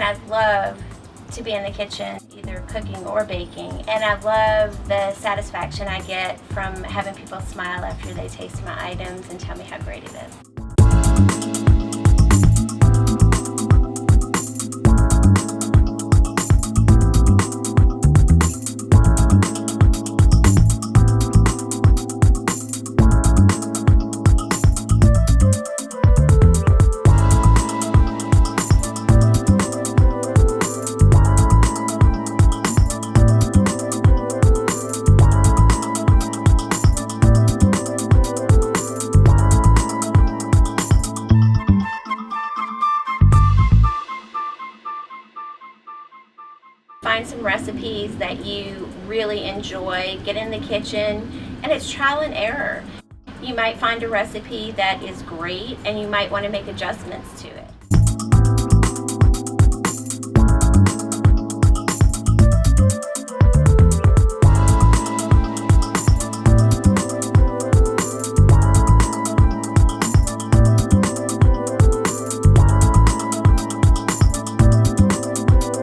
I love to be in the kitchen, either cooking or baking, and I love the satisfaction I get from having people smile after they taste my items and tell me how great it is. Find some recipes that you really enjoy, get in the kitchen, and it's trial and error. You might find a recipe that is great and you might want to make adjustments to it.